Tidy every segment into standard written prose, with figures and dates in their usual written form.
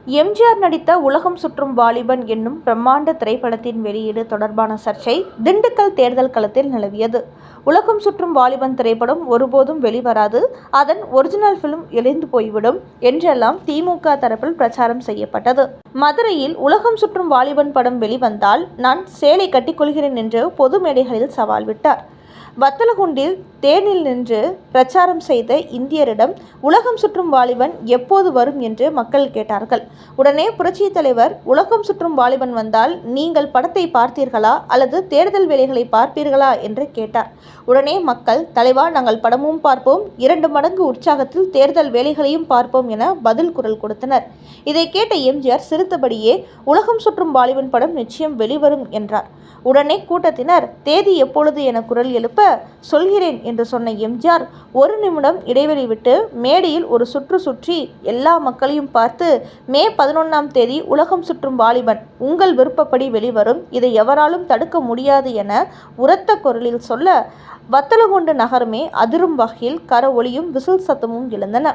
எம்ஜிஆர் நடித்த உலகம் சுற்றும் வாலிபன் என்னும் பிரம்மாண்ட திரைப்படத்தின் வெளியீடு தொடர்பான சர்ச்சை திண்டுக்கல் தேர்தல் களத்தில் நிலவியது. உலகம் சுற்றும் வாலிபன் திரைப்படம் ஒருபோதும் வெளிவராது, அதன் ஒரிஜினல் பிலிம் எரிந்து போய்விடும் என்றெல்லாம் திமுக தரப்பில் பிரச்சாரம் செய்யப்பட்டது. மதுரையில் உலகம் சுற்றும் வாலிபன் படம் வெளிவந்தால் நான் சேலை கட்டிக்கொள்கிறேன் என்று பொது மேடைகளில் சவால் விட்டார். வத்தலகுண்டில் தேனில் நின்று பிரச்சாரம் செய்த இந்தியரிடம் உலகம் சுற்றும் வாலிபன் எப்போது வரும் என்று மக்கள் கேட்டார்கள். உடனே புரட்சி தலைவர் உலகம் சுற்றும் வாலிபன் வந்தால் நீங்கள் படத்தை பார்த்தீர்களா அல்லது தேர்தல் வேலைகளை பார்ப்பீர்களா என்று கேட்டார். உடனே மக்கள், தலைவா, நாங்கள் படமும் பார்ப்போம், 2 மடங்கு உற்சாகத்தில் தேர்தல் வேலைகளையும் பார்ப்போம் என பதில் குரல் கொடுத்தனர். இதை கேட்ட எம்ஜிஆர் சிரித்தபடியே உலகம் சுற்றும் வாலிபன் படம் நிச்சயம் வெளிவரும் என்றார். உடனே கூட்டத்தினர் தேதி எப்பொழுது என குரல் எழுப்ப சொல்கிறேன் என்று சொன்ன எம்ஜிஆர் 1 நிமிடம் இடைவெளி விட்டு மேடையில் ஒரு சுற்று சுற்றி எல்லா மக்களையும் பார்த்து, மே 11ஆம் தேதி உலகம் சுற்றும் வாலிபன் உங்கள் விருப்பப்படி வெளிவரும், இதை எவராலும் தடுக்க முடியாது என உரத்த குரலில் சொல்ல வத்தலகுண்டு நகரமே அதிரும் வகையில் கரவொலியும் விசில் சத்தமும் எழுந்தன.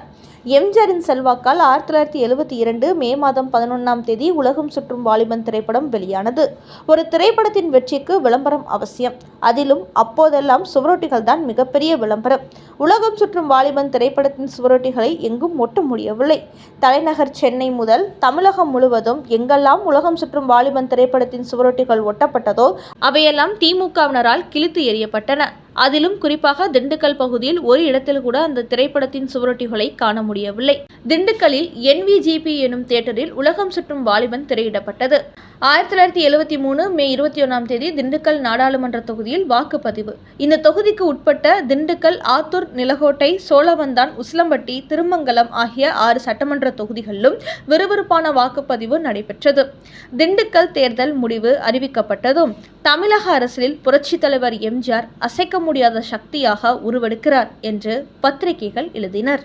எம்ஜிஆரின் செல்வாக்கால் 1972 மே மாதம் 11ஆம் தேதி உலகம் சுற்றும் வாலிபன் திரைப்படம் வெளியானது. ஒரு திரைப்படத்தின் வெற்றிக்கு விளம்பரம் அவசியம். அதிலும் அப்போதெல்லாம் சுவரொட்டிகள் தான் மிகப்பெரிய விளம்பரம். உலகம் சுற்றும் வாலிபன் திரைப்படத்தின் சுவரொட்டிகளை எங்கும் ஒட்ட முடியவில்லை. தலைநகர் சென்னை முதல் தமிழகம் முழுவதும் எங்கெல்லாம் உலகம் சுற்றும் வாலிபன் திரைப்படத்தின் சுவரொட்டிகள் ஒட்டப்பட்டதோ அவையெல்லாம் திமுகவினரால் கிழித்து எறியப்பட்டன. அதிலும் குறிப்பாக திண்டுக்கல் பகுதியில் ஒரு இடத்தில் கூட அந்த திரைப்படத்தின் சுவரொட்டிகளை காண முடியவில்லை. திண்டுக்கல்லில் NVGP எனும் தியேட்டரில் உலகம் சுற்றும் வாலிபன் திரையிடப்பட்டது. 1973 மே 21ஆம் தேதி திண்டுக்கல் நாடாளுமன்ற தொகுதியில் வாக்குப்பதிவு. இந்த தொகுதிக்கு உட்பட்ட திண்டுக்கல், ஆத்தூர், நிலக்கோட்டை, சோழவந்தான், உசிலம்பட்டி, திருமங்கலம் ஆகிய 6 சட்டமன்ற தொகுதிகளிலும் விறுவிறுப்பான வாக்குப்பதிவு நடைபெற்றது. திண்டுக்கல் தேர்தல் முடிவு அறிவிக்கப்பட்டதும் தமிழக அரசியலில் புரட்சி தலைவர் எம்ஜிஆர் அசைக்க முடியாத சக்தியாக உருவெடுக்கிறார் என்று பத்திரிகைகள் எழுதினர்.